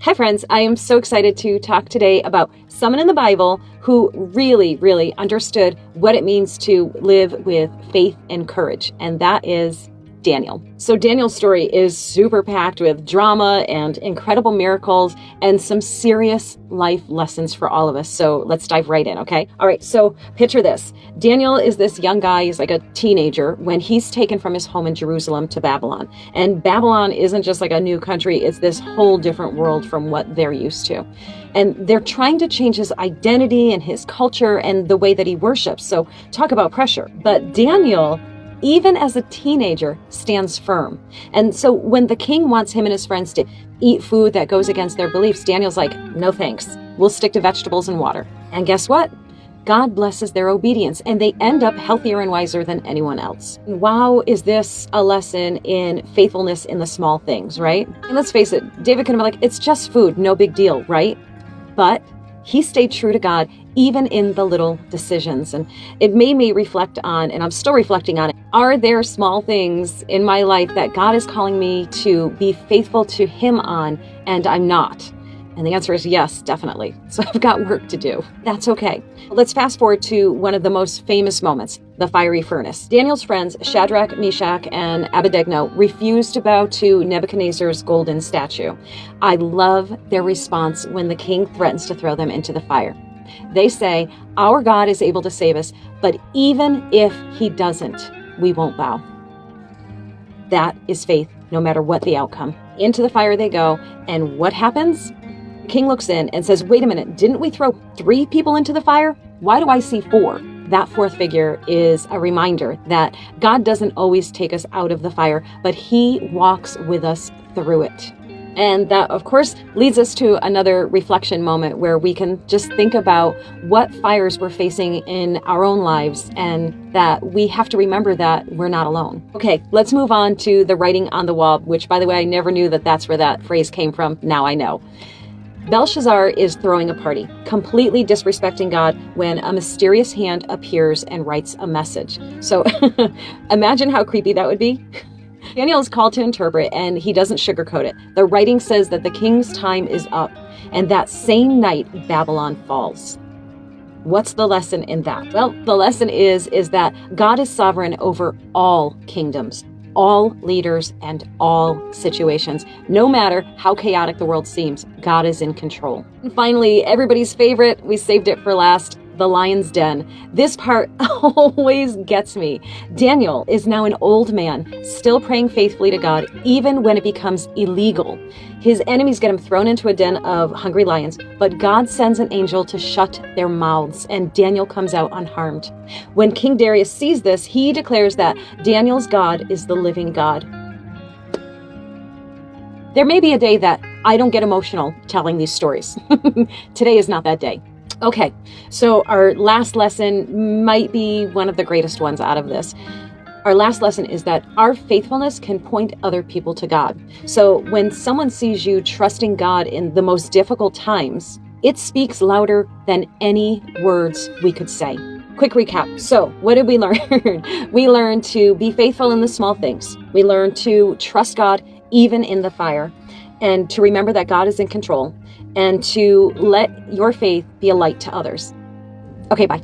Hi friends, I am so excited to talk today about someone in the Bible who really understood what it means to live with faith and courage, and that is Daniel. So Daniel's story is super packed with drama and incredible miracles and some serious life lessons for all of us. So let's dive right in, okay? All right, so picture this. Daniel is this young guy, he's like a teenager when he's taken from his home in Jerusalem to Babylon. And Babylon isn't just like a new country, it's this whole different world from what they're used to. And they're trying to change his identity and his culture and the way that he worships. So talk about pressure. But Daniel, even as a teenager, stands firm. And so when the king wants him and his friends to eat food that goes against their beliefs, Daniel's like, no thanks. We'll stick to vegetables and water. And guess what? God blesses their obedience, and they end up healthier and wiser than anyone else. Wow, is this a lesson in faithfulness in the small things, right? And let's face it, David could have been like, it's just food, no big deal, right? But he stayed true to God, even in the little decisions. And it made me reflect on, and I'm still reflecting on it, are there small things in my life that God is calling me to be faithful to Him on, and I'm not? And the answer is yes, definitely. So I've got work to do. That's okay. Let's fast forward to one of the most famous moments, the fiery furnace. Daniel's friends, Shadrach, Meshach, and Abednego, refused to bow to Nebuchadnezzar's golden statue. I love their response when the king threatens to throw them into the fire. They say, our God is able to save us, but even if He doesn't, we won't bow. That is faith, no matter what the outcome. Into the fire they go, and what happens? The king looks in and says, wait a minute, didn't we throw 3 people into the fire? Why do I see 4? That 4th figure is a reminder that God doesn't always take us out of the fire, but He walks with us through it. And that, of course, leads us to another reflection moment where we can just think about what fires we're facing in our own lives, and that we have to remember that we're not alone. Okay, let's move on to the writing on the wall, which, by the way, I never knew that that's where that phrase came from. Now I know. Belshazzar is throwing a party, completely disrespecting God, when a mysterious hand appears and writes a message. So imagine how creepy that would be. Daniel is called to interpret, and he doesn't sugarcoat it. The writing says that the king's time is up, and that same night Babylon falls. What's the lesson in that? Well, the lesson is that God is sovereign over all kingdoms, all leaders, and all situations. No matter how chaotic the world seems, God is in control. And finally, everybody's favorite, we saved it for last, the lion's den. This part always gets me. Daniel is now an old man, still praying faithfully to God, even when it becomes illegal. His enemies get him thrown into a den of hungry lions, but God sends an angel to shut their mouths, and Daniel comes out unharmed. When King Darius sees this, he declares that Daniel's God is the living God. There may be a day that I don't get emotional telling these stories. Today is not that day. Okay, so our last lesson might be one of the greatest ones out of this. Our last lesson is that our faithfulness can point other people to God. So when someone sees you trusting God in the most difficult times, it speaks louder than any words we could say. Quick recap. So what did we learn? We learned to be faithful in the small things. We learned to trust God even in the fire, and to remember that God is in control, and to let your faith be a light to others. Okay, bye.